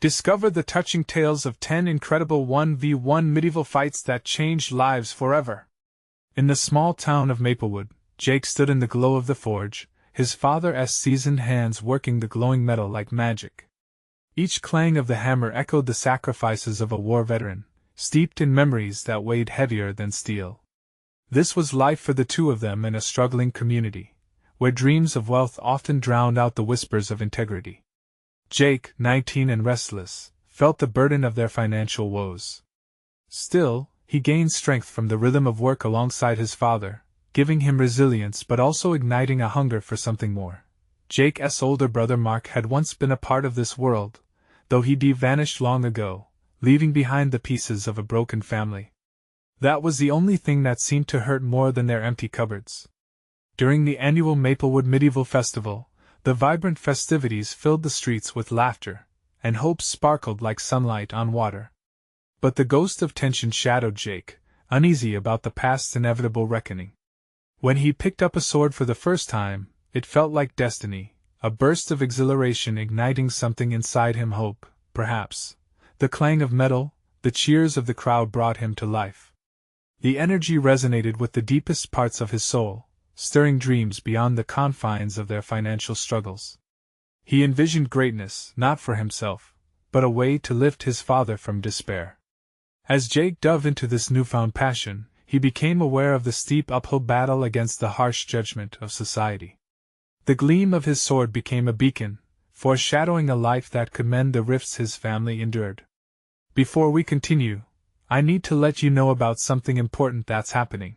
Discover the touching tales of 10 incredible 1v1 medieval fights that changed lives forever. In the small town of Maplewood, Jake stood in the glow of the forge, his father's seasoned hands working the glowing metal like magic. Each clang of the hammer echoed the sacrifices of a war veteran, steeped in memories that weighed heavier than steel. This was life for the two of them in a struggling community, where dreams of wealth often drowned out the whispers of integrity. Jake, 19 and restless, felt the burden of their financial woes. Still, he gained strength from the rhythm of work alongside his father, giving him resilience but also igniting a hunger for something more. Jake's older brother Mark had once been a part of this world, though he vanished long ago, leaving behind the pieces of a broken family. That was the only thing that seemed to hurt more than their empty cupboards. During the annual Maplewood Medieval Festival, the vibrant festivities filled the streets with laughter, and hope sparkled like sunlight on water. But the ghost of tension shadowed Jake, uneasy about the past's inevitable reckoning. When he picked up a sword for the first time, it felt like destiny, a burst of exhilaration igniting something inside him. Hope, perhaps. The clang of metal, the cheers of the crowd brought him to life. The energy resonated with the deepest parts of his soul, stirring dreams beyond the confines of their financial struggles. He envisioned greatness, not for himself, but a way to lift his father from despair. As Jake dove into this newfound passion, he became aware of the steep uphill battle against the harsh judgment of society. The gleam of his sword became a beacon, foreshadowing a life that could mend the rifts his family endured. Before we continue, I need to let you know about something important that's happening.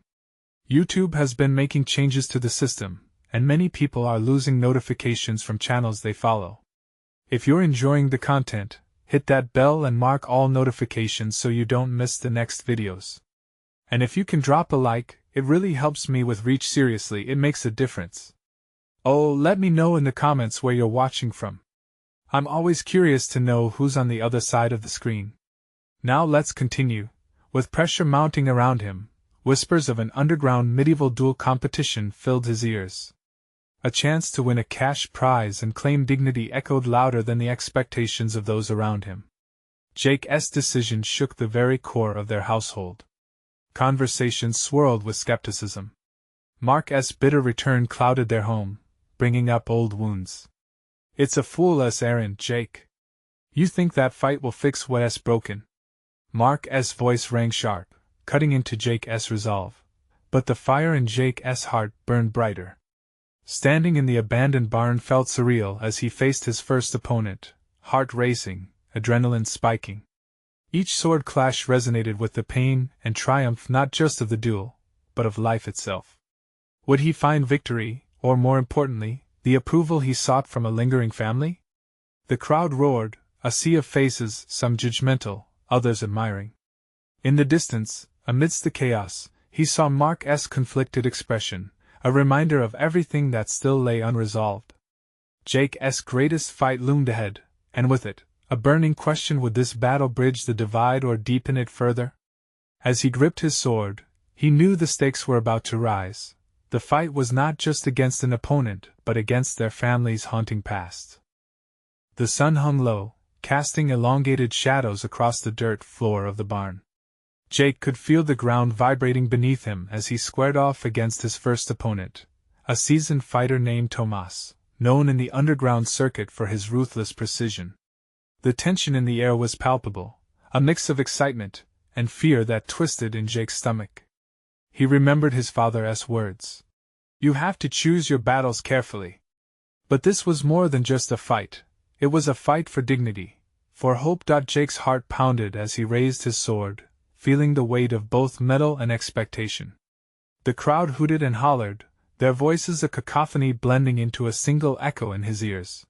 YouTube has been making changes to the system, and many people are losing notifications from channels they follow. If you're enjoying the content, hit that bell and mark all notifications so you don't miss the next videos. And if you can drop a like, it really helps me with reach. Seriously, it makes a difference. Oh, let me know in the comments where you're watching from. I'm always curious to know who's on the other side of the screen. Now let's continue. With pressure mounting around him, whispers of an underground medieval duel competition filled his ears. A chance to win a cash prize and claim dignity echoed louder than the expectations of those around him. Jake's decision shook the very core of their household. Conversations swirled with skepticism. Mark's bitter return clouded their home, bringing up old wounds. It's a fool's errand, Jake. You think that fight will fix what's broken? Mark's voice rang sharp, cutting into Jake's resolve, but the fire in Jake's heart burned brighter. Standing in the abandoned barn felt surreal as he faced his first opponent, heart racing, adrenaline spiking. Each sword clash resonated with the pain and triumph not just of the duel, but of life itself. Would he find victory, or more importantly, the approval he sought from a lingering family? The crowd roared, a sea of faces, some judgmental, others admiring. In the distance, amidst the chaos, he saw Mark's conflicted expression, a reminder of everything that still lay unresolved. Jake's greatest fight loomed ahead, and with it, a burning question: would this battle bridge the divide or deepen it further? As he gripped his sword, he knew the stakes were about to rise. The fight was not just against an opponent, but against their family's haunting past. The sun hung low, casting elongated shadows across the dirt floor of the barn. Jake could feel the ground vibrating beneath him as he squared off against his first opponent, a seasoned fighter named Tomas, known in the underground circuit for his ruthless precision. The tension in the air was palpable, a mix of excitement and fear that twisted in Jake's stomach. He remembered his father's words. You have to choose your battles carefully. But this was more than just a fight. It was a fight for dignity, for hope. Jake's heart pounded as he raised his sword, feeling the weight of both metal and expectation. The crowd hooted and hollered, their voices a cacophony blending into a single echo in his ears.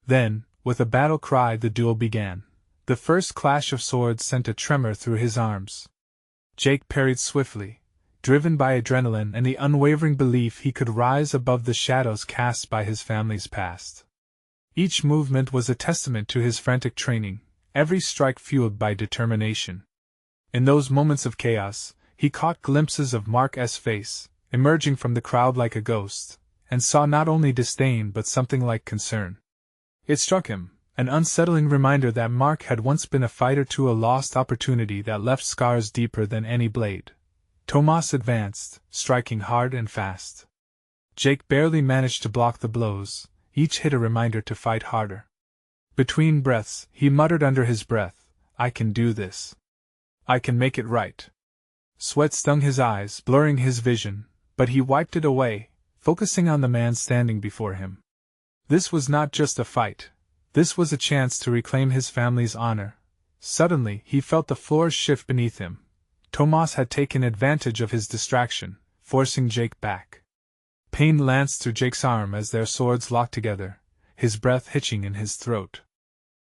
Then, with a battle cry, the duel began. The first clash of swords sent a tremor through his arms. Jake parried swiftly, driven by adrenaline and the unwavering belief he could rise above the shadows cast by his family's past. Each movement was a testament to his frantic training, every strike fueled by determination. In those moments of chaos, he caught glimpses of Mark's face, emerging from the crowd like a ghost, and saw not only disdain but something like concern. It struck him, An unsettling reminder that Mark had once been a fighter, to a lost opportunity that left scars deeper than any blade. Tomas advanced, striking hard and fast. Jake barely managed to block the blows, each hit a reminder to fight harder. Between breaths, he muttered under his breath, "I can do this. I can make it right." Sweat stung his eyes, blurring his vision, but he wiped it away, focusing on the man standing before him. This was not just a fight. This was a chance to reclaim his family's honor. Suddenly, he felt the floors shift beneath him. Tomas had taken advantage of his distraction, forcing Jake back. Pain lanced through Jake's arm as their swords locked together, his breath hitching in his throat.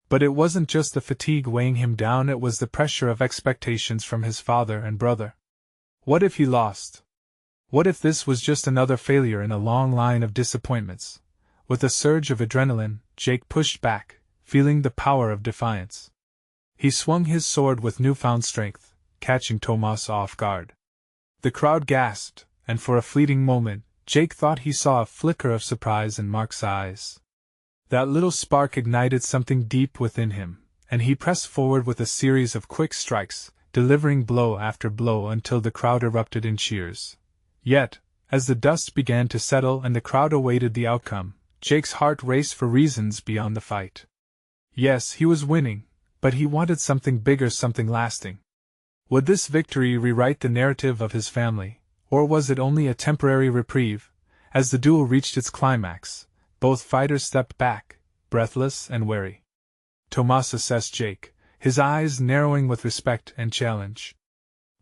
But it wasn't just the fatigue weighing him down, it was the pressure of expectations from his father and brother. What if he lost? What if this was just another failure in a long line of disappointments? With a surge of adrenaline, Jake pushed back, feeling the power of defiance. He swung his sword with newfound strength, catching Tomas off guard. The crowd gasped, and for a fleeting moment, Jake thought he saw a flicker of surprise in Mark's eyes. That little spark ignited something deep within him, and he pressed forward with a series of quick strikes, delivering blow after blow until the crowd erupted in cheers. Yet, as the dust began to settle and the crowd awaited the outcome, Jake's heart raced for reasons beyond the fight. Yes, he was winning, but he wanted something bigger, something lasting. Would this victory rewrite the narrative of his family, or was it only a temporary reprieve? As the duel reached its climax, both fighters stepped back, breathless and wary. Tomas assessed Jake, his eyes narrowing with respect and challenge.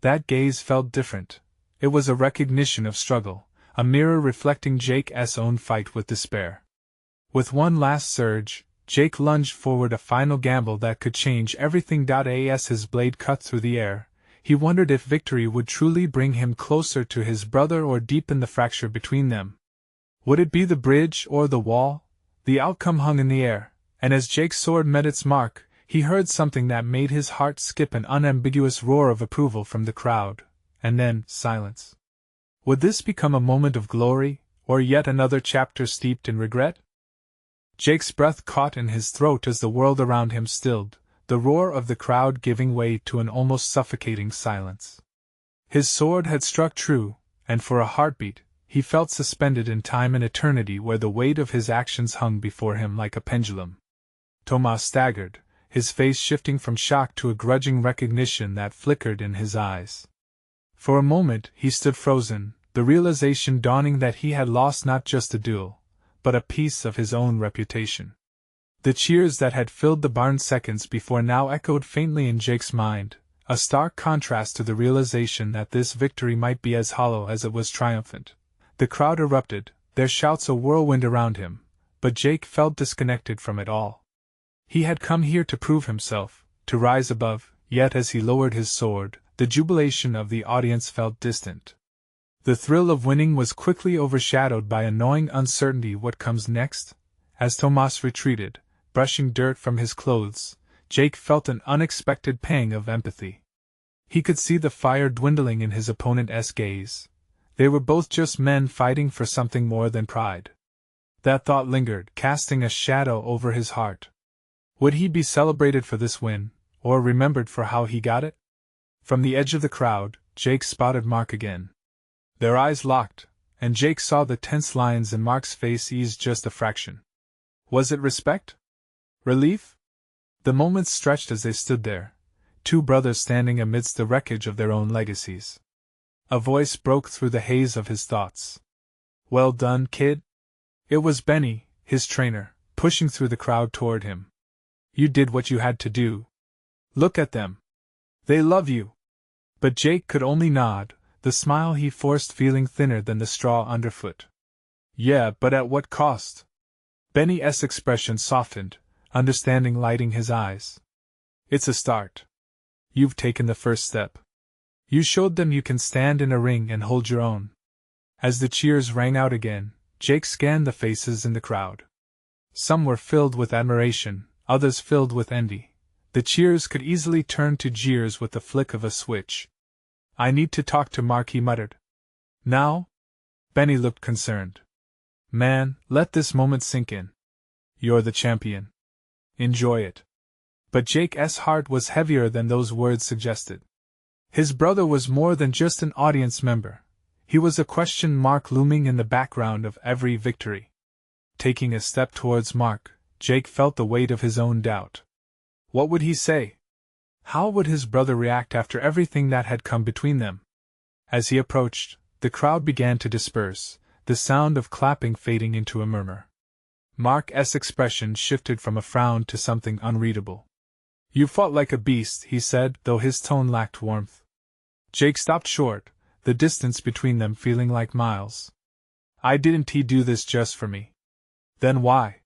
That gaze felt different. It was a recognition of struggle, a mirror reflecting Jake's own fight with despair. With one last surge, Jake lunged forward, a final gamble that could change everything. As his blade cut through the air, he wondered if victory would truly bring him closer to his brother or deepen the fracture between them. Would it be the bridge or the wall? The outcome hung in the air, and as Jake's sword met its mark, he heard something that made his heart skip, an unambiguous roar of approval from the crowd, and then silence. Would this become a moment of glory, or yet another chapter steeped in regret? Jake's breath caught in his throat as the world around him stilled, the roar of the crowd giving way to an almost suffocating silence. His sword had struck true, and for a heartbeat, he felt suspended in time and eternity, where the weight of his actions hung before him like a pendulum. Tomas staggered, his face shifting from shock to a grudging recognition that flickered in his eyes. For a moment he stood frozen, the realization dawning that he had lost not just a duel, but a piece of his own reputation. The cheers that had filled the barn seconds before now echoed faintly in Jake's mind, a stark contrast to the realization that this victory might be as hollow as it was triumphant. The crowd erupted, their shouts a whirlwind around him, but Jake felt disconnected from it all. He had come here to prove himself, to rise above, yet as he lowered his sword, the jubilation of the audience felt distant. The thrill of winning was quickly overshadowed by a gnawing uncertainty. What comes next? As Tomas retreated, brushing dirt from his clothes, Jake felt an unexpected pang of empathy. He could see the fire dwindling in his opponent's gaze. They were both just men fighting for something more than pride. That thought lingered, casting a shadow over his heart. Would he be celebrated for this win, or remembered for how he got it? From the edge of the crowd, Jake spotted Mark again. Their eyes locked, and Jake saw the tense lines in Mark's face ease just a fraction. Was it respect? Relief? The moments stretched as they stood there, two brothers standing amidst the wreckage of their own legacies. A voice broke through the haze of his thoughts. "Well done, kid." It was Benny, his trainer, pushing through the crowd toward him. "You did what you had to do. Look at them. They love you." But Jake could only nod, the smile he forced feeling thinner than the straw underfoot. "Yeah, but at what cost?" Benny's expression softened, understanding lighting his eyes. "It's a start. You've taken the first step. You showed them you can stand in a ring and hold your own." As the cheers rang out again, Jake scanned the faces in the crowd. Some were filled with admiration, others filled with envy. The cheers could easily turn to jeers with the flick of a switch. "I need to talk to Mark," he muttered. "Now?" Benny looked concerned. "Man, let this moment sink in. You're the champion. Enjoy it. But Jake's heart was heavier than those words suggested. His brother was more than just an audience member. He was a question mark looming in the background of every victory. Taking a step towards Mark, Jake felt the weight of his own doubt. What would he say? How would his brother react after everything that had come between them? As he approached, the crowd began to disperse, the sound of clapping fading into a murmur. Mark's expression shifted from a frown to something unreadable. You fought like a beast, he said, though his tone lacked warmth. Jake stopped short, the distance between them feeling like miles. Didn't he do this just for me? Then why?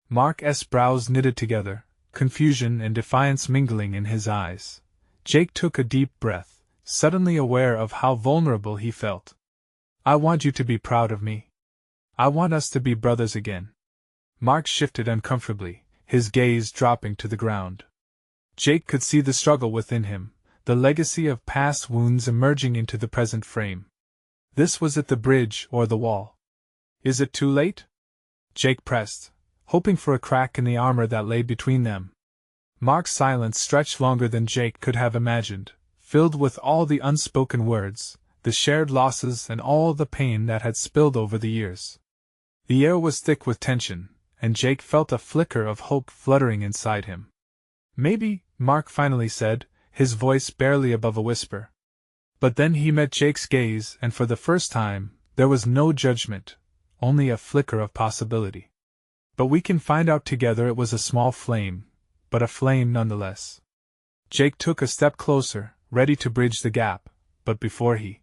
Mark's brows knitted together, confusion and defiance mingling in his eyes. Jake took a deep breath, suddenly aware of how vulnerable he felt. I want you to be proud of me. I want us to be brothers again. Mark shifted uncomfortably, his gaze dropping to the ground. Jake could see the struggle within him, the legacy of past wounds emerging into the present frame. This was it, the bridge or the wall? Is it too late? Jake pressed, hoping for a crack in the armor that lay between them. Mark's silence stretched longer than Jake could have imagined, filled with all the unspoken words, the shared losses and all the pain that had spilled over the years. The air was thick with tension, and Jake felt a flicker of hope fluttering inside him. Maybe, Mark finally said, his voice barely above a whisper. But then he met Jake's gaze, and for the first time, there was no judgment, only a flicker of possibility. But we can find out together. It was a small flame, but a flame nonetheless. Jake took a step closer, ready to bridge the gap, but before he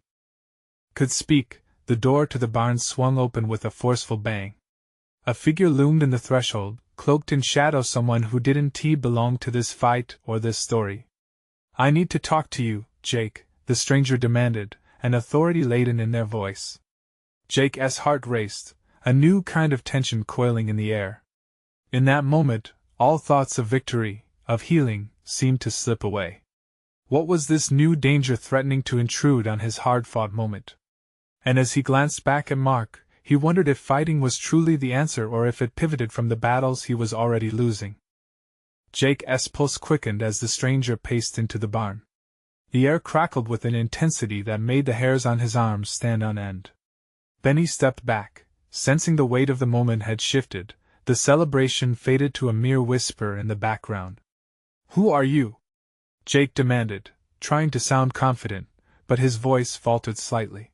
could speak, the door to the barn swung open with a forceful bang. A figure loomed in the threshold, cloaked in shadow, someone who didn't belong to this fight or this story. I need to talk to you, Jake, the stranger demanded, an authority laden in their voice. Jake's heart raced, a new kind of tension coiling in the air. In that moment, all thoughts of victory, of healing, seemed to slip away. What was this new danger threatening to intrude on his hard-fought moment? And as he glanced back at Mark, he wondered if fighting was truly the answer or if it pivoted from the battles he was already losing. Jake's pulse quickened as the stranger paced into the barn. The air crackled with an intensity that made the hairs on his arms stand on end. Benny stepped back, sensing the weight of the moment had shifted. The celebration faded to a mere whisper in the background. Who are you? Jake demanded, trying to sound confident, but his voice faltered slightly.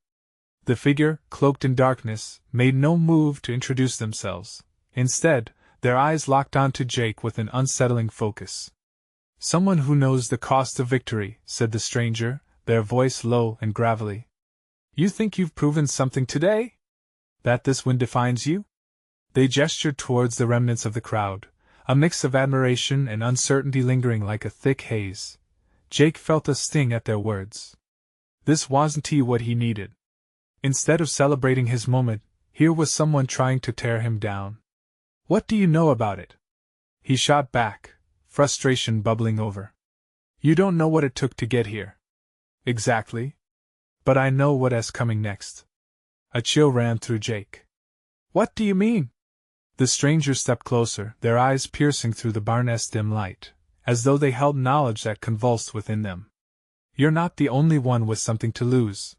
The figure, cloaked in darkness, made no move to introduce themselves. Instead, their eyes locked onto Jake with an unsettling focus. Someone who knows the cost of victory, said the stranger, their voice low and gravelly. You think you've proven something today? That this win defines you? They gestured towards the remnants of the crowd, a mix of admiration and uncertainty lingering like a thick haze. Jake felt a sting at their words. This wasn't what he needed. Instead of celebrating his moment, here was someone trying to tear him down. What do you know about it? He shot back, frustration bubbling over. You don't know what it took to get here. Exactly. But I know what's coming next. A chill ran through Jake. What do you mean? The strangers stepped closer, their eyes piercing through the barn's dim light, as though they held knowledge that convulsed within them. You're not the only one with something to lose.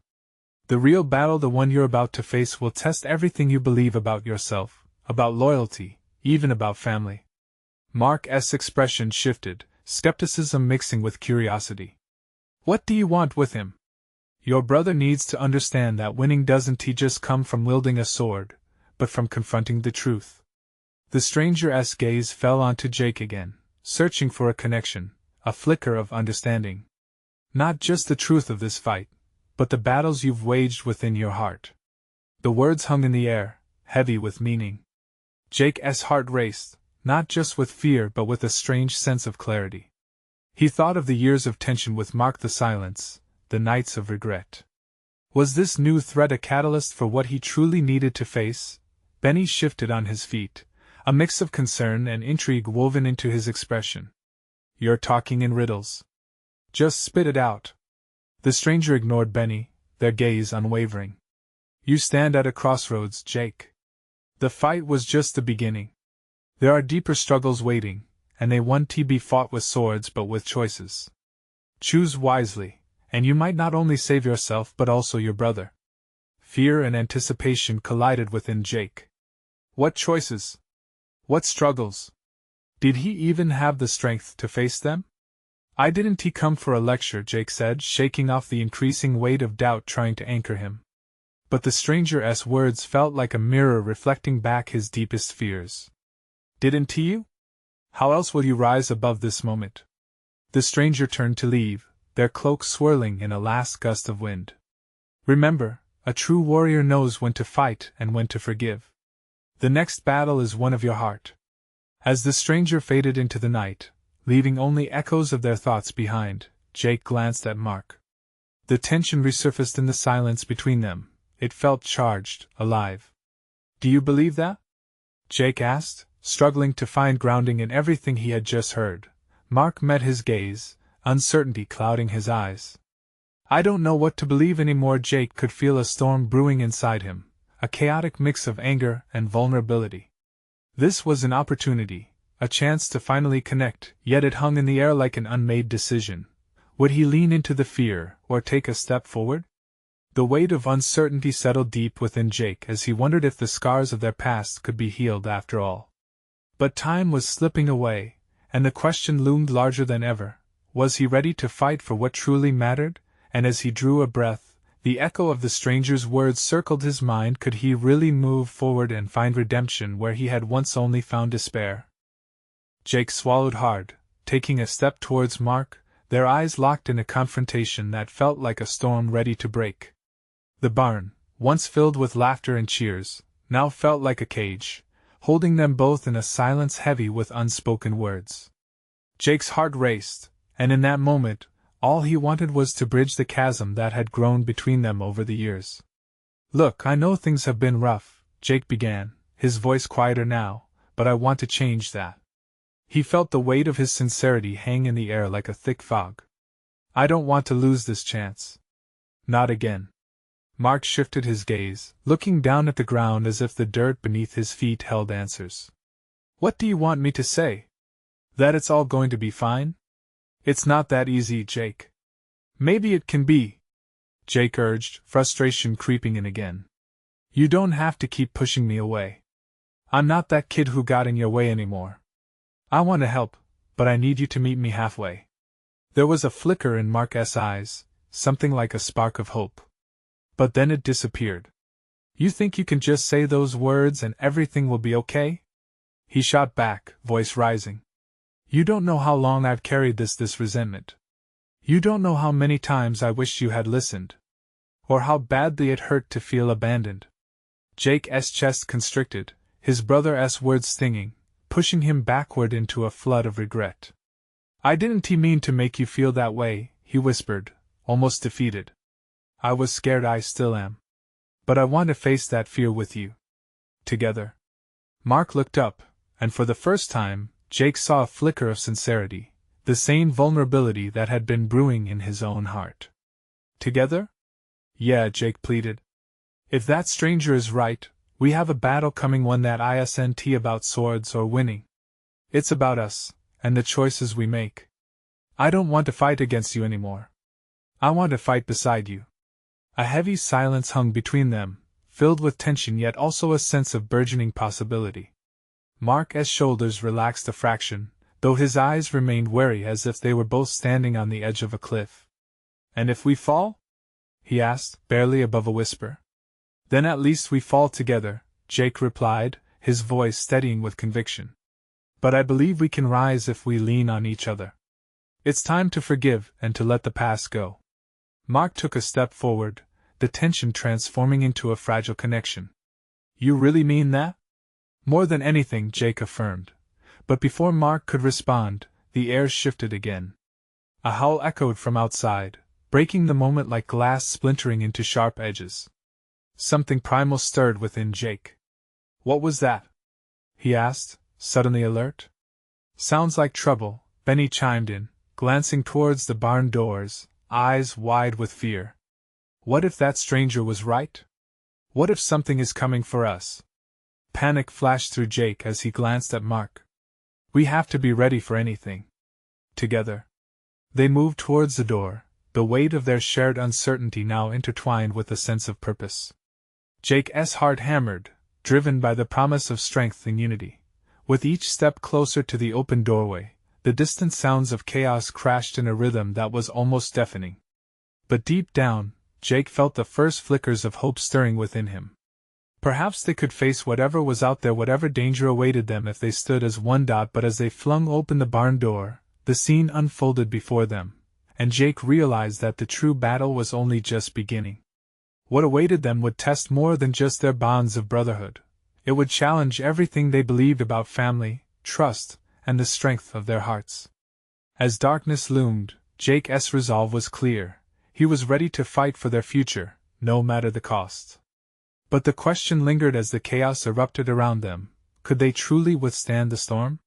The real battle, the one you're about to face, will test everything you believe about yourself, about loyalty, even about family. Mark's expression shifted, skepticism mixing with curiosity. What do you want with him? Your brother needs to understand that winning doesn't just come from wielding a sword, but from confronting the truth. The stranger's gaze fell onto Jake again, searching for a connection, a flicker of understanding. Not just the truth of this fight, but the battles you've waged within your heart. The words hung in the air, heavy with meaning. Jake's heart raced, not just with fear but with a strange sense of clarity. He thought of the years of tension with Mark, the silence, the nights of regret. Was this new threat a catalyst for what he truly needed to face? Benny shifted on his feet, a mix of concern and intrigue woven into his expression. You're talking in riddles. Just spit it out. The stranger ignored Benny, their gaze unwavering. You stand at a crossroads, Jake. The fight was just the beginning. There are deeper struggles waiting, and they want to be fought with swords but with choices. Choose wisely, and you might not only save yourself but also your brother. Fear and anticipation collided within Jake. What choices? What struggles? Did he even have the strength to face them? I didn't come for a lecture, Jake said, shaking off the increasing weight of doubt trying to anchor him. But the stranger's words felt like a mirror reflecting back his deepest fears. Didn't you? How else will you rise above this moment? The stranger turned to leave, their cloaks swirling in a last gust of wind. Remember, a true warrior knows when to fight and when to forgive. The next battle is one of your heart. As the stranger faded into the night, leaving only echoes of their thoughts behind, Jake glanced at Mark. The tension resurfaced in the silence between them. It felt charged, alive. Do you believe that? Jake asked, struggling to find grounding in everything he had just heard. Mark met his gaze, uncertainty clouding his eyes. I don't know what to believe anymore. Jake could feel a storm brewing inside him, a chaotic mix of anger and vulnerability. This was an opportunity, a chance to finally connect, yet it hung in the air like an unmade decision. Would he lean into the fear, or take a step forward? The weight of uncertainty settled deep within Jake as he wondered if the scars of their past could be healed after all. But time was slipping away, and the question loomed larger than ever. Was he ready to fight for what truly mattered? And as he drew a breath, the echo of the stranger's words circled his mind. Could he really move forward and find redemption where he had once only found despair? Jake swallowed hard, taking a step towards Mark, their eyes locked in a confrontation that felt like a storm ready to break. The barn, once filled with laughter and cheers, now felt like a cage, holding them both in a silence heavy with unspoken words. Jake's heart raced, and in that moment, all he wanted was to bridge the chasm that had grown between them over the years. Look, I know things have been rough, Jake began, his voice quieter now, but I want to change that. He felt the weight of his sincerity hang in the air like a thick fog. I don't want to lose this chance. Not again. Mark shifted his gaze, looking down at the ground as if the dirt beneath his feet held answers. What do you want me to say? That it's all going to be fine? It's not that easy, Jake. Maybe it can be, Jake urged, frustration creeping in again. You don't have to keep pushing me away. I'm not that kid who got in your way anymore. I want to help, but I need you to meet me halfway. There was a flicker in Mark's eyes, something like a spark of hope. But then it disappeared. You think you can just say those words and everything will be okay? He shot back, voice rising. You don't know how long I've carried this resentment. You don't know how many times I wished you had listened. Or how badly it hurt to feel abandoned. Jake's chest constricted, his brother's words stinging, pushing him backward into a flood of regret. I didn't mean to make you feel that way, he whispered, almost defeated. I was scared, I still am. But I want to face that fear with you. Together. Mark looked up, and for the first time, Jake saw a flicker of sincerity, the same vulnerability that had been brewing in his own heart. Together? Yeah, Jake pleaded. If that stranger is right, we have a battle coming, one that isn't about swords or winning. It's about us, and the choices we make. I don't want to fight against you anymore. I want to fight beside you. A heavy silence hung between them, filled with tension yet also a sense of burgeoning possibility. Mark's shoulders relaxed a fraction, though his eyes remained wary as if they were both standing on the edge of a cliff. And if we fall? He asked, barely above a whisper. Then at least we fall together, Jake replied, his voice steadying with conviction. But I believe we can rise if we lean on each other. It's time to forgive and to let the past go. Mark took a step forward, the tension transforming into a fragile connection. You really mean that? More than anything, Jake affirmed. But before Mark could respond, the air shifted again. A howl echoed from outside, breaking the moment like glass splintering into sharp edges. Something primal stirred within Jake. What was that? He asked, suddenly alert. Sounds like trouble, Benny chimed in, glancing towards the barn doors, eyes wide with fear. What if that stranger was right? What if something is coming for us? Panic flashed through Jake as he glanced at Mark. We have to be ready for anything. Together. They moved towards the door, the weight of their shared uncertainty now intertwined with a sense of purpose. Jake's heart hammered, driven by the promise of strength and unity. With each step closer to the open doorway, the distant sounds of chaos crashed in a rhythm that was almost deafening. But deep down, Jake felt the first flickers of hope stirring within him. Perhaps they could face whatever was out there, whatever danger awaited them if they stood as one. But as they flung open the barn door, the scene unfolded before them, and Jake realized that the true battle was only just beginning. What awaited them would test more than just their bonds of brotherhood. It would challenge everything they believed about family, trust, and the strength of their hearts. As darkness loomed, Jake's resolve was clear. He was ready to fight for their future, no matter the cost. But the question lingered as the chaos erupted around them. Could they truly withstand the storm?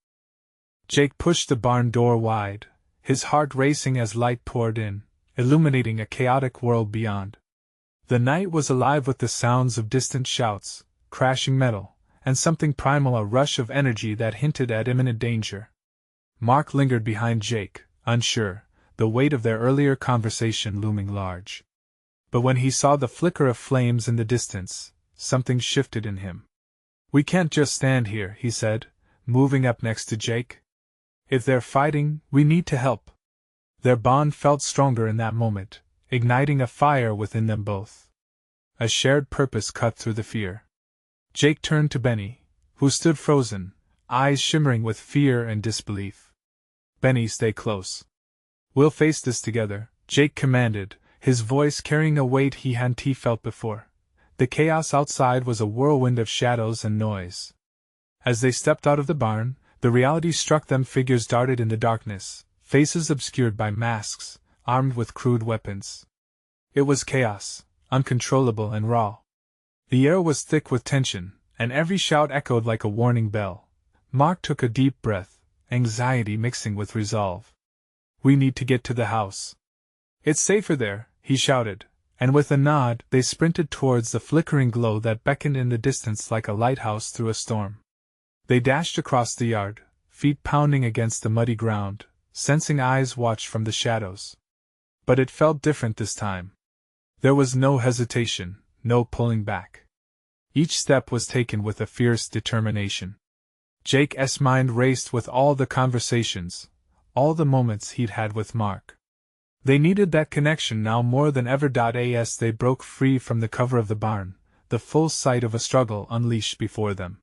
Jake pushed the barn door wide, his heart racing as light poured in, illuminating a chaotic world beyond. The night was alive with the sounds of distant shouts, crashing metal, and something primal, a rush of energy that hinted at imminent danger. Mark lingered behind Jake, unsure, the weight of their earlier conversation looming large. But when he saw the flicker of flames in the distance, something shifted in him. "We can't just stand here," he said, moving up next to Jake. "If they're fighting, we need to help." Their bond felt stronger in that moment, igniting a fire within them both. A shared purpose cut through the fear. Jake turned to Benny, who stood frozen, eyes shimmering with fear and disbelief. "Benny, stay close. We'll face this together," Jake commanded, his voice carrying a weight he hadn't felt before. The chaos outside was a whirlwind of shadows and noise. As they stepped out of the barn, the reality struck them. Figures darted in the darkness, faces obscured by masks, armed with crude weapons. It was chaos, uncontrollable and raw. The air was thick with tension, and every shout echoed like a warning bell. Mark took a deep breath, anxiety mixing with resolve. "We need to get to the house. It's safer there," he shouted, and with a nod they sprinted towards the flickering glow that beckoned in the distance like a lighthouse through a storm. They dashed across the yard, feet pounding against the muddy ground, sensing eyes watched from the shadows. But it felt different this time. There was no hesitation, no pulling back. Each step was taken with a fierce determination. Jake's mind raced with all the conversations, all the moments he'd had with Mark. They needed that connection now more than ever. As they broke free from the cover of the barn, the full sight of a struggle unleashed before them.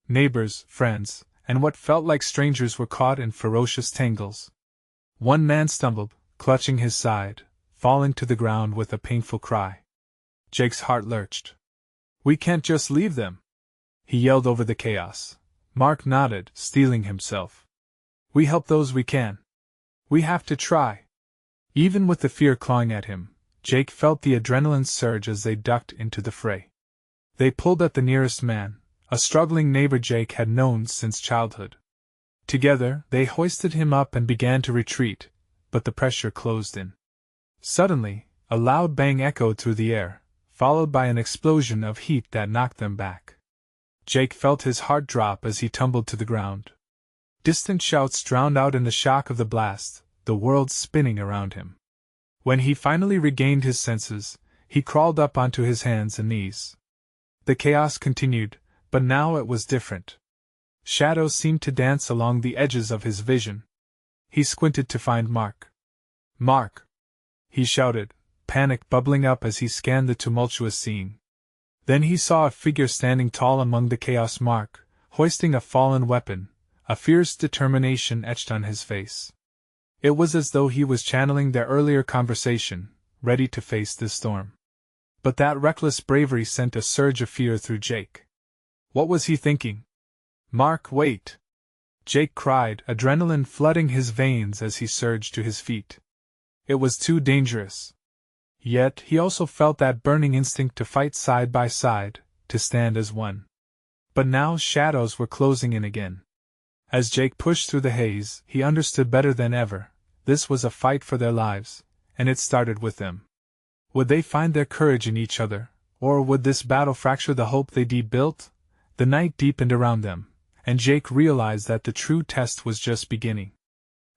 Neighbors, friends, and what felt like strangers were caught in ferocious tangles. One man stumbled, clutching his side, falling to the ground with a painful cry. Jake's heart lurched. "We can't just leave them," he yelled over the chaos. Mark nodded, steeling himself. "We help those we can. We have to try." Even with the fear clawing at him, Jake felt the adrenaline surge as they ducked into the fray. They pulled at the nearest man, a struggling neighbor Jake had known since childhood. Together, they hoisted him up and began to retreat, but the pressure closed in. Suddenly, a loud bang echoed through the air, followed by an explosion of heat that knocked them back. Jake felt his heart drop as he tumbled to the ground. Distant shouts drowned out in the shock of the blast, the world spinning around him. When he finally regained his senses, he crawled up onto his hands and knees. The chaos continued, but now it was different. Shadows seemed to dance along the edges of his vision. He squinted to find Mark. "Mark!" he shouted, panic bubbling up as he scanned the tumultuous scene. Then he saw a figure standing tall among the chaos. Mark, hoisting a fallen weapon, a fierce determination etched on his face. It was as though he was channeling their earlier conversation, ready to face this storm. But that reckless bravery sent a surge of fear through Jake. What was he thinking? "Mark, wait!" Jake cried, adrenaline flooding his veins as he surged to his feet. It was too dangerous. Yet he also felt that burning instinct to fight side by side, to stand as one. But now shadows were closing in again. As Jake pushed through the haze, he understood better than ever. This was a fight for their lives, and it started with them. Would they find their courage in each other, or would this battle fracture the hope they'd built? The night deepened around them, and Jake realized that the true test was just beginning.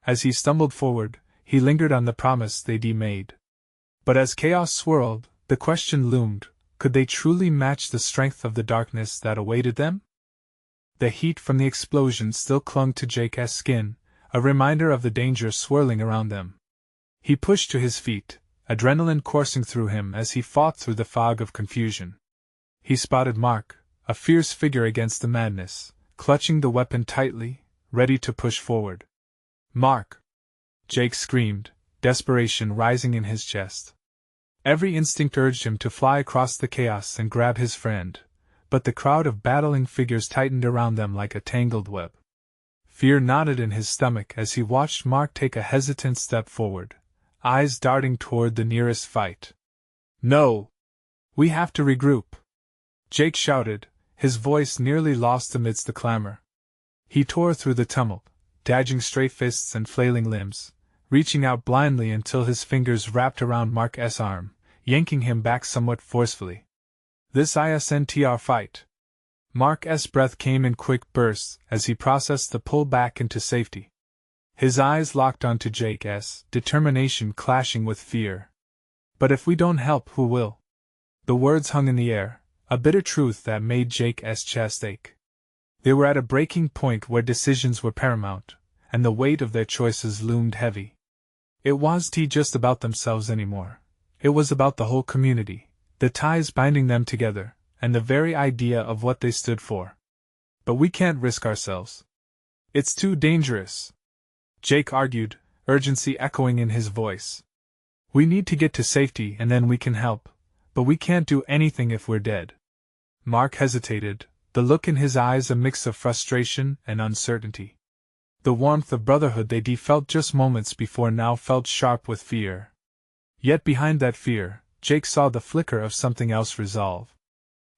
As he stumbled forward, he lingered on the promise they'd made. But as chaos swirled, the question loomed, could they truly match the strength of the darkness that awaited them? The heat from the explosion still clung to Jake's skin, a reminder of the danger swirling around them. He pushed to his feet, adrenaline coursing through him as he fought through the fog of confusion. He spotted Mark, a fierce figure against the madness, clutching the weapon tightly, ready to push forward. "Mark!" Jake screamed, desperation rising in his chest. Every instinct urged him to fly across the chaos and grab his friend, but the crowd of battling figures tightened around them like a tangled web. Fear knotted in his stomach as he watched Mark take a hesitant step forward, eyes darting toward the nearest fight. "No! We have to regroup!" Jake shouted, his voice nearly lost amidst the clamor. He tore through the tumult, dodging stray fists and flailing limbs, reaching out blindly until his fingers wrapped around Mark's arm, yanking him back somewhat forcefully. "This isn't our fight." Mark's breath came in quick bursts as he processed the pull back into safety. His eyes locked onto Jake's, determination clashing with fear. "But if we don't help, who will?" The words hung in the air, a bitter truth that made Jake's chest ache. They were at a breaking point where decisions were paramount, and the weight of their choices loomed heavy. It wasn't just about themselves anymore. It was about the whole community, the ties binding them together, and the very idea of what they stood for. "But we can't risk ourselves. It's too dangerous," Jake argued, urgency echoing in his voice. "We need to get to safety and then we can help, but we can't do anything if we're dead." Mark hesitated, the look in his eyes a mix of frustration and uncertainty. The warmth of brotherhood they'd felt just moments before now felt sharp with fear. Yet behind that fear, Jake saw the flicker of something else: resolve.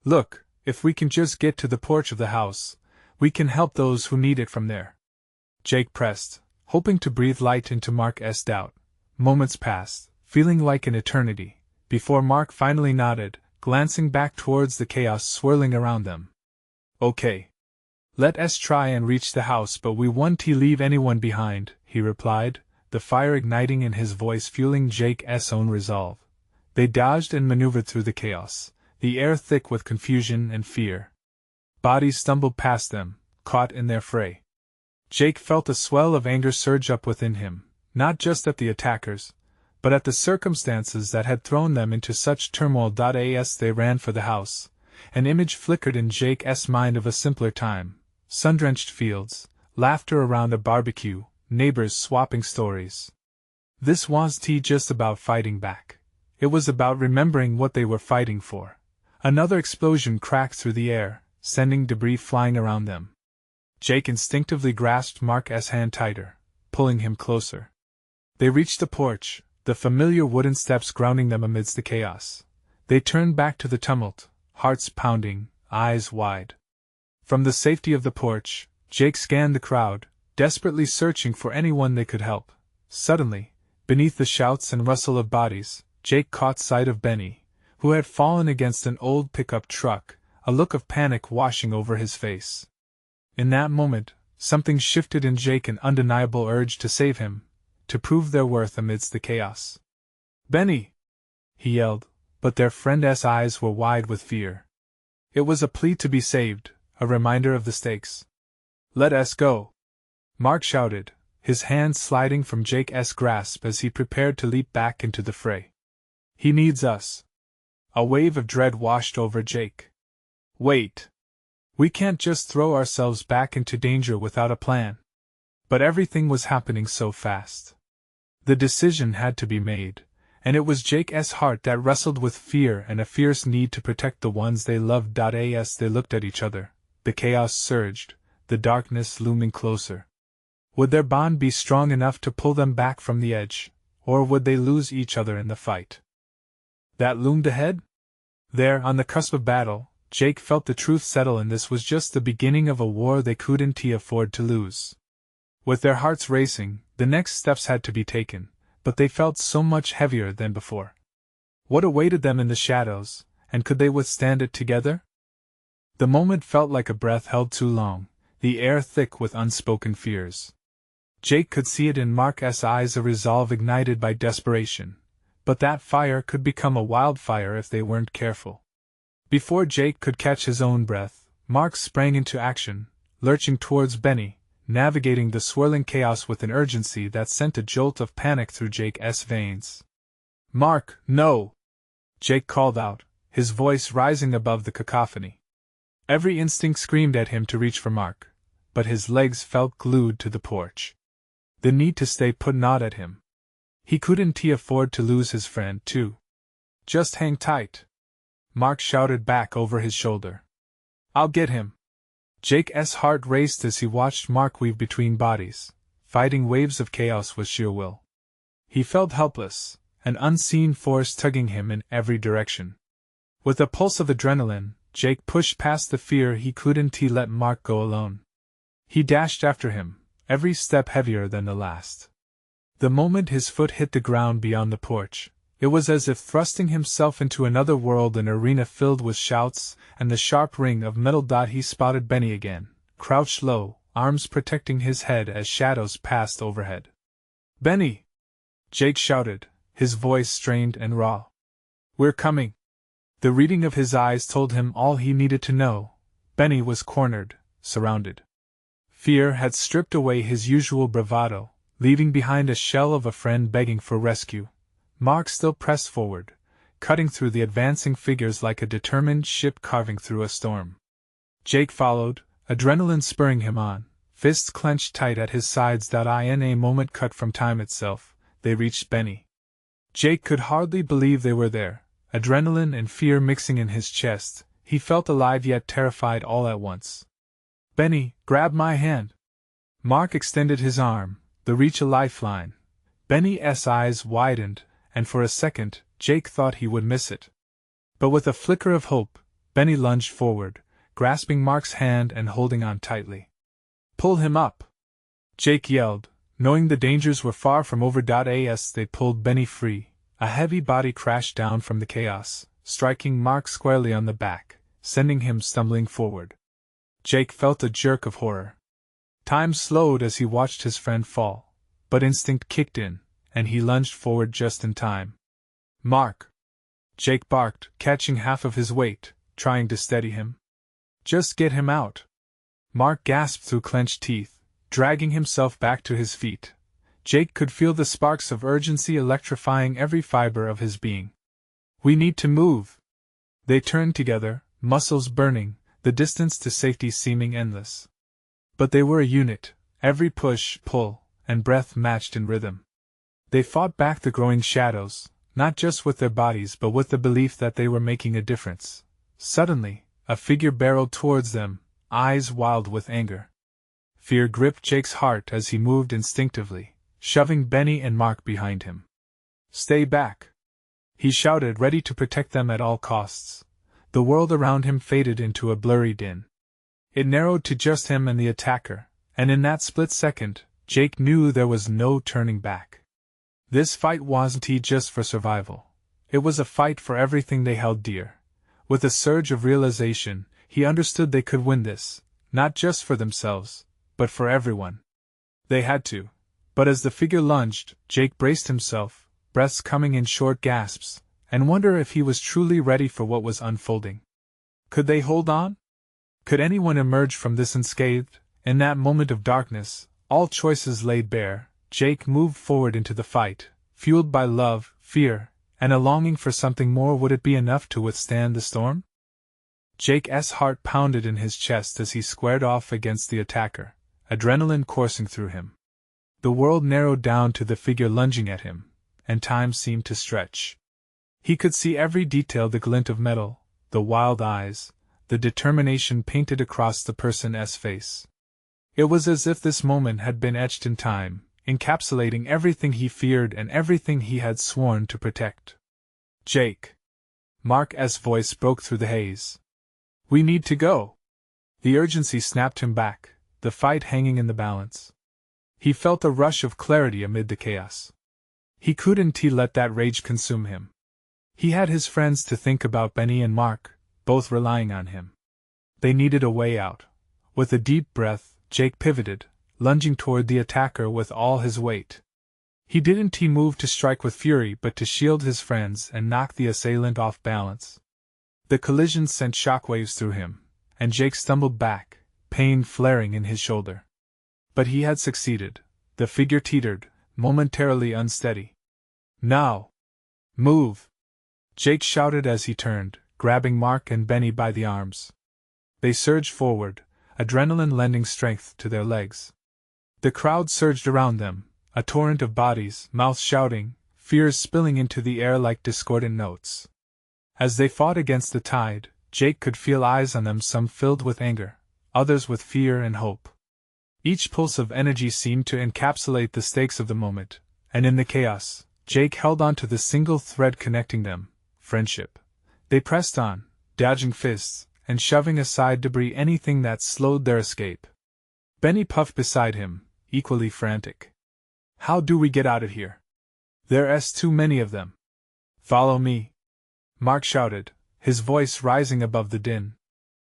"Look, if we can just get to the porch of the house, we can help those who need it from there." Jake pressed, hoping to breathe light into Mark's doubt. Moments passed, feeling like an eternity, before Mark finally nodded, glancing back towards the chaos swirling around them. "Okay. Let us try and reach the house, but we won't leave anyone behind," he replied, the fire igniting in his voice fueling Jake's own resolve. They dodged and maneuvered through the chaos, the air thick with confusion and fear. Bodies stumbled past them, caught in their fray. Jake felt a swell of anger surge up within him, not just at the attackers, but at the circumstances that had thrown them into such turmoil. As they ran for the house, an image flickered in Jake's mind of a simpler time. Sun-drenched fields, laughter around a barbecue, neighbors swapping stories. This wasn't just about fighting back. It was about remembering what they were fighting for. Another explosion cracked through the air, sending debris flying around them. Jake instinctively grasped Mark's hand tighter, pulling him closer. They reached the porch, the familiar wooden steps grounding them amidst the chaos. They turned back to the tumult, hearts pounding, eyes wide. From the safety of the porch, Jake scanned the crowd, desperately searching for anyone they could help. Suddenly, beneath the shouts and rustle of bodies, Jake caught sight of Benny, who had fallen against an old pickup truck, a look of panic washing over his face. In that moment, something shifted in Jake, an undeniable urge to save him, to prove their worth amidst the chaos. "Benny!" he yelled, but their friend's eyes were wide with fear. It was a plea to be saved, a reminder of the stakes. "Let us go!" Mark shouted, his hands sliding from Jake's grasp as he prepared to leap back into the fray. "He needs us." A wave of dread washed over Jake. "Wait! We can't just throw ourselves back into danger without a plan." But everything was happening so fast. The decision had to be made, and it was Jake's heart that wrestled with fear and a fierce need to protect the ones they loved. As they looked at each other, the chaos surged, the darkness looming closer. Would their bond be strong enough to pull them back from the edge, or would they lose each other in the fight that loomed ahead? There, on the cusp of battle, Jake felt the truth settle in: this was just the beginning of a war they couldn't afford to lose. With their hearts racing, the next steps had to be taken, but they felt so much heavier than before. What awaited them in the shadows, and could they withstand it together? The moment felt like a breath held too long, the air thick with unspoken fears. Jake could see it in Mark's eyes, a resolve ignited by desperation, but that fire could become a wildfire if they weren't careful. Before Jake could catch his own breath, Mark sprang into action, lurching towards Benny, navigating the swirling chaos with an urgency that sent a jolt of panic through Jake's veins. "Mark, no!" Jake called out, his voice rising above the cacophony. Every instinct screamed at him to reach for Mark, but his legs felt glued to the porch. The need to stay put gnawed at him. He couldn't afford to lose his friend, too. "Just hang tight," Mark shouted back over his shoulder. "I'll get him." Jake's heart raced as he watched Mark weave between bodies, fighting waves of chaos with sheer will. He felt helpless, an unseen force tugging him in every direction. With a pulse of adrenaline, Jake pushed past the fear he couldn't let Mark go alone. He dashed after him, every step heavier than the last. The moment his foot hit the ground beyond the porch, it was as if thrusting himself into another world, an arena filled with shouts and the sharp ring of metal. He spotted Benny again, crouched low, arms protecting his head as shadows passed overhead. "Benny!" Jake shouted, his voice strained and raw. "We're coming." The reading of his eyes told him all he needed to know. Benny was cornered, surrounded. Fear had stripped away his usual bravado, leaving behind a shell of a friend begging for rescue. Mark still pressed forward, cutting through the advancing figures like a determined ship carving through a storm. Jake followed, adrenaline spurring him on, fists clenched tight at his sides. In a moment cut from time itself, they reached Benny. Jake could hardly believe they were there, adrenaline and fear mixing in his chest. He felt alive yet terrified all at once. "Benny, grab my hand." Mark extended his arm, the reach a lifeline. Benny's eyes widened, and for a second, Jake thought he would miss it. But with a flicker of hope, Benny lunged forward, grasping Mark's hand and holding on tightly. "Pull him up!" Jake yelled, knowing the dangers were far from over. As they pulled Benny free, a heavy body crashed down from the chaos, striking Mark squarely on the back, sending him stumbling forward. Jake felt a jerk of horror. Time slowed as he watched his friend fall, but instinct kicked in, and he lunged forward just in time. "Mark!" Jake barked, catching half of his weight, trying to steady him. "Just get him out." Mark gasped through clenched teeth, dragging himself back to his feet. Jake could feel the sparks of urgency electrifying every fiber of his being. "We need to move." They turned together, muscles burning, the distance to safety seeming endless. But they were a unit, every push, pull, and breath matched in rhythm. They fought back the growing shadows, not just with their bodies but with the belief that they were making a difference. Suddenly, a figure barreled towards them, eyes wild with anger. Fear gripped Jake's heart as he moved instinctively, shoving Benny and Mark behind him. "Stay back!" he shouted, ready to protect them at all costs. The world around him faded into a blurry din. It narrowed to just him and the attacker, and in that split second, Jake knew there was no turning back. This fight wasn't just for survival. It was a fight for everything they held dear. With a surge of realization, he understood they could win this, not just for themselves, but for everyone. They had to. But as the figure lunged, Jake braced himself, breaths coming in short gasps, and wondered if he was truly ready for what was unfolding. Could they hold on? Could anyone emerge from this unscathed? In that moment of darkness, all choices laid bare, Jake moved forward into the fight, fueled by love, fear, and a longing for something more. Would it be enough to withstand the storm? Jake's heart pounded in his chest as he squared off against the attacker, adrenaline coursing through him. The world narrowed down to the figure lunging at him, and time seemed to stretch. He could see every detail, the glint of metal, the wild eyes, the determination painted across the person's face. It was as if this moment had been etched in time, encapsulating everything he feared and everything he had sworn to protect. "Jake!" Mark's voice broke through the haze. "We need to go!" The urgency snapped him back, the fight hanging in the balance. He felt a rush of clarity amid the chaos. He couldn't let that rage consume him. He had his friends to think about, Benny and Mark, both relying on him. They needed a way out, With a deep breath, Jake pivoted, lunging toward the attacker with all his weight. He didn't move to strike with fury but to shield his friends and knock the assailant off balance. The collision sent shockwaves through him, and Jake stumbled back, pain flaring in his shoulder. But he had succeeded. The figure teetered, momentarily unsteady. Now! Move! Jake shouted as he turned, grabbing Mark and Benny by the arms. They surged forward, adrenaline lending strength to their legs. The crowd surged around them, a torrent of bodies, mouths shouting, fears spilling into the air like discordant notes. As they fought against the tide, Jake could feel eyes on them, some filled with anger, others with fear and hope. Each pulse of energy seemed to encapsulate the stakes of the moment, and in the chaos, Jake held on to the single thread connecting them: friendship. They pressed on, dodging fists, and shoving aside debris, anything that slowed their escape. Benny puffed beside him, equally frantic. How do we get out of here? There's too many of them. Follow me, Mark shouted, his voice rising above the din.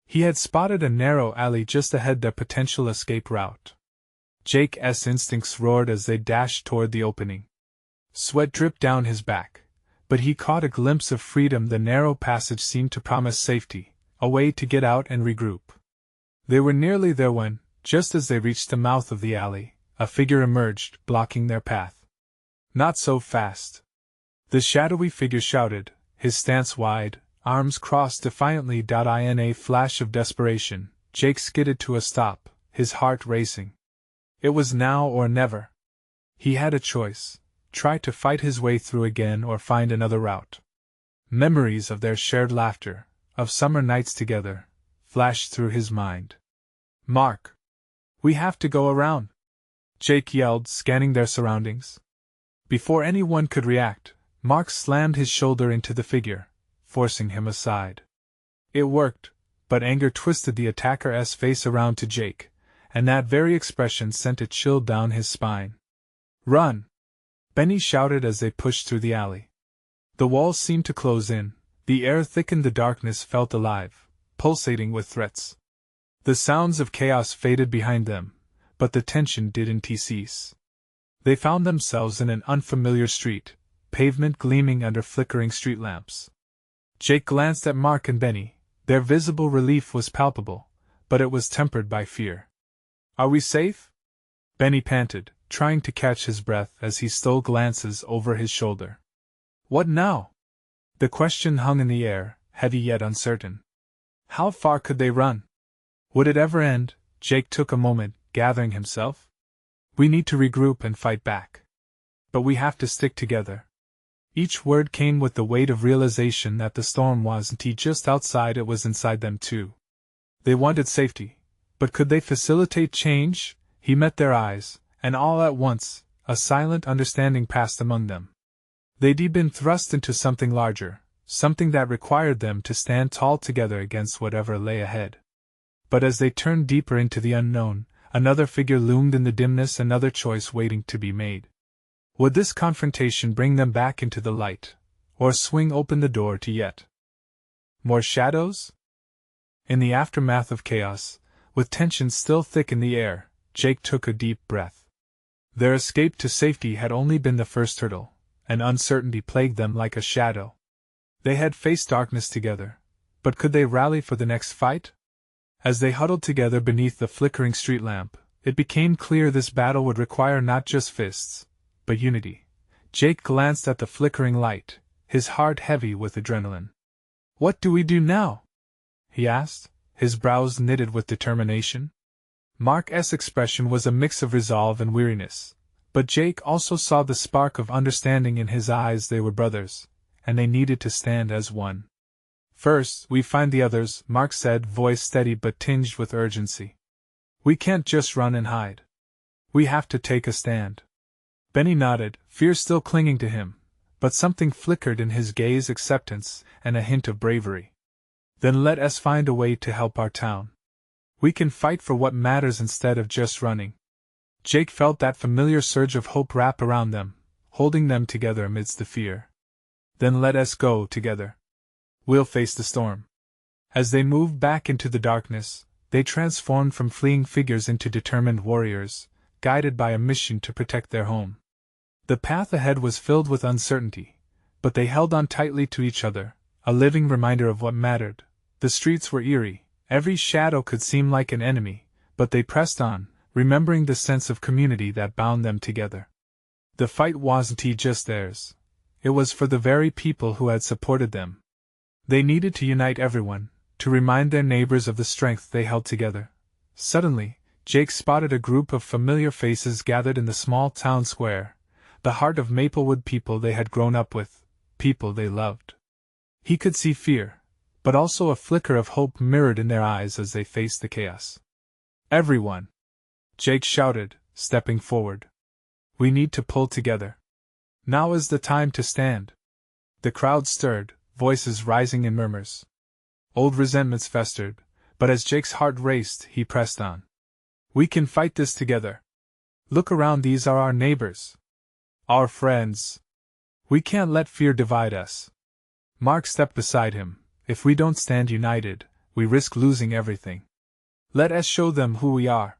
He had spotted a narrow alley just ahead, their potential escape route. Jake's instincts roared as they dashed toward the opening. Sweat dripped down his back, but he caught a glimpse of freedom. The narrow passage seemed to promise safety, a way to get out and regroup. They were nearly there when, just as they reached the mouth of the alley, a figure emerged, blocking their path. Not so fast. The shadowy figure shouted, his stance wide, arms crossed defiantly. In a flash of desperation, Jake skidded to a stop, his heart racing. It was now or never. He had a choice: try to fight his way through again or find another route. Memories of their shared laughter, of summer nights together, flashed through his mind. Mark! We have to go around! Jake yelled, scanning their surroundings. Before anyone could react, Mark slammed his shoulder into the figure, forcing him aside. It worked, but anger twisted the attacker's face around to Jake, and that very expression sent a chill down his spine. Run! Benny shouted as they pushed through the alley. The walls seemed to close in, the air thickened, the darkness felt alive, pulsating with threats. The sounds of chaos faded behind them, but the tension didn't cease. They found themselves in an unfamiliar street, pavement gleaming under flickering street lamps. Jake glanced at Mark and Benny. Their visible relief was palpable, but it was tempered by fear. Are we safe? Benny panted, trying to catch his breath as he stole glances over his shoulder. What now? The question hung in the air, heavy yet uncertain. How far could they run? Would it ever end? Jake took a moment, gathering himself. We need to regroup and fight back. But we have to stick together. Each word came with the weight of realization that the storm wasn't just outside, it was inside them too. They wanted safety, but could they facilitate change? He met their eyes, and all at once, a silent understanding passed among them. They'd been thrust into something larger, something that required them to stand tall together against whatever lay ahead. But as they turned deeper into the unknown, another figure loomed in the dimness, another choice waiting to be made. Would this confrontation bring them back into the light, or swing open the door to yet more shadows? In the aftermath of chaos, with tension still thick in the air, Jake took a deep breath. Their escape to safety had only been the first hurdle, and uncertainty plagued them like a shadow. They had faced darkness together, but could they rally for the next fight? As they huddled together beneath the flickering street lamp, it became clear this battle would require not just fists, but unity. Jake glanced at the flickering light, his heart heavy with adrenaline. What do we do now? He asked, his brows knitted with determination. Mark's expression was a mix of resolve and weariness, but Jake also saw the spark of understanding in his eyes. They were brothers, and they needed to stand as one. First, we find the others, Mark said, voice steady but tinged with urgency. We can't just run and hide. We have to take a stand. Benny nodded, fear still clinging to him, but something flickered in his gaze, acceptance, and a hint of bravery. Then let us find a way to help our town. We can fight for what matters instead of just running. Jake felt that familiar surge of hope wrap around them, holding them together amidst the fear. Then let us go together. We'll face the storm. As they moved back into the darkness, they transformed from fleeing figures into determined warriors, guided by a mission to protect their home. The path ahead was filled with uncertainty, but they held on tightly to each other, a living reminder of what mattered. The streets were eerie, every shadow could seem like an enemy, but they pressed on, remembering the sense of community that bound them together. The fight wasn't just theirs. It was for the very people who had supported them. They needed to unite everyone, to remind their neighbors of the strength they held together. Suddenly, Jake spotted a group of familiar faces gathered in the small town square, the heart of Maplewood, people they had grown up with, people they loved. He could see fear, but also a flicker of hope mirrored in their eyes as they faced the chaos. "Everyone!" Jake shouted, stepping forward. "We need to pull together. Now is the time to stand." The crowd stirred, voices rising in murmurs. Old resentments festered, but as Jake's heart raced, he pressed on. "We can fight this together. Look around, these are our neighbors. Our friends. We can't let fear divide us." Mark stepped beside him. "If we don't stand united, we risk losing everything. Let us show them who we are."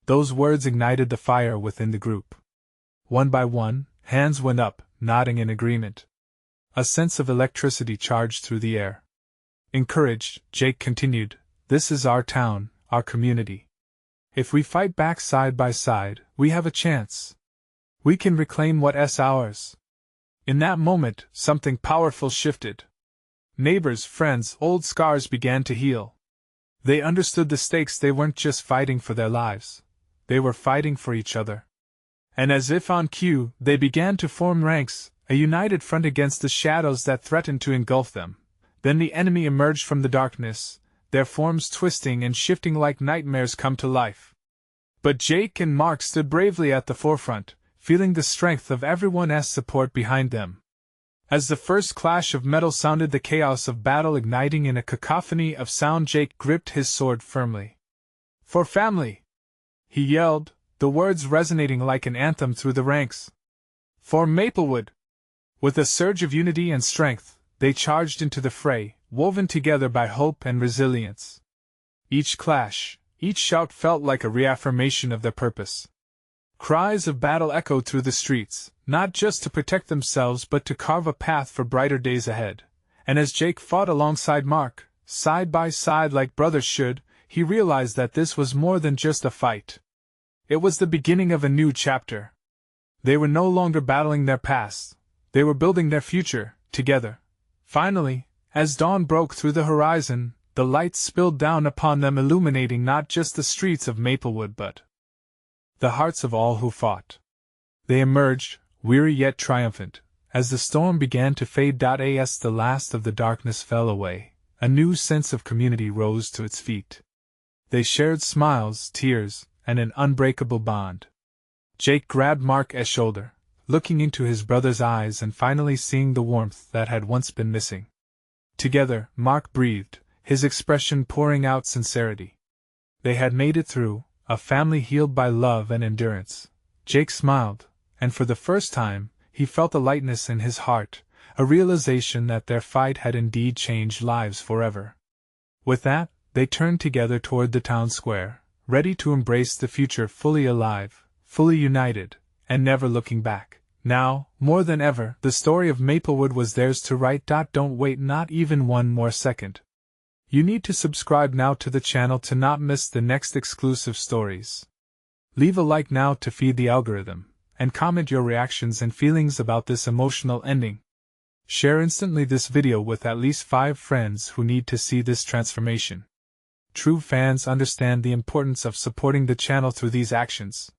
Those words ignited the fire within the group. One by one, hands went up, nodding in agreement. A sense of electricity charged through the air. Encouraged, Jake continued, "This is our town, our community. If we fight back side by side, we have a chance. We can reclaim what's ours." In that moment, something powerful shifted. Neighbors, friends, old scars began to heal. They understood the stakes. They weren't just fighting for their lives. They were fighting for each other. And as if on cue, they began to form ranks, a united front against the shadows that threatened to engulf them. Then the enemy emerged from the darkness, their forms twisting and shifting like nightmares come to life. But Jake and Mark stood bravely at the forefront, feeling the strength of everyone's support behind them. As the first clash of metal sounded, the chaos of battle igniting in a cacophony of sound, Jake gripped his sword firmly. "For family!" he yelled, the words resonating like an anthem through the ranks. "For Maplewood!" With a surge of unity and strength, they charged into the fray, woven together by hope and resilience. Each clash, each shout felt like a reaffirmation of their purpose. Cries of battle echoed through the streets, not just to protect themselves but to carve a path for brighter days ahead. And as Jake fought alongside Mark, side by side like brothers should, he realized that this was more than just a fight. It was the beginning of a new chapter. They were no longer battling their past, they were building their future, together. Finally, as dawn broke through the horizon, the lights spilled down upon them, illuminating not just the streets of Maplewood but the hearts of all who fought. They emerged, weary yet triumphant, as the storm began to fade. As the last of the darkness fell away, a new sense of community rose to its feet. They shared smiles, tears, and an unbreakable bond. Jake grabbed Mark's shoulder, looking into his brother's eyes and finally seeing the warmth that had once been missing. Together, Mark breathed, his expression pouring out sincerity. They had made it through, a family healed by love and endurance. Jake smiled, and for the first time, he felt a lightness in his heart, a realization that their fight had indeed changed lives forever. With that, they turned together toward the town square, ready to embrace the future, fully alive, fully united, and never looking back. Now, more than ever, the story of Maplewood was theirs to write. Don't wait not even one more second. You need to subscribe now to the channel to not miss the next exclusive stories. Leave a like now to feed the algorithm, and comment your reactions and feelings about this emotional ending. Share instantly this video with at least 5 friends who need to see this transformation. True fans understand the importance of supporting the channel through these actions.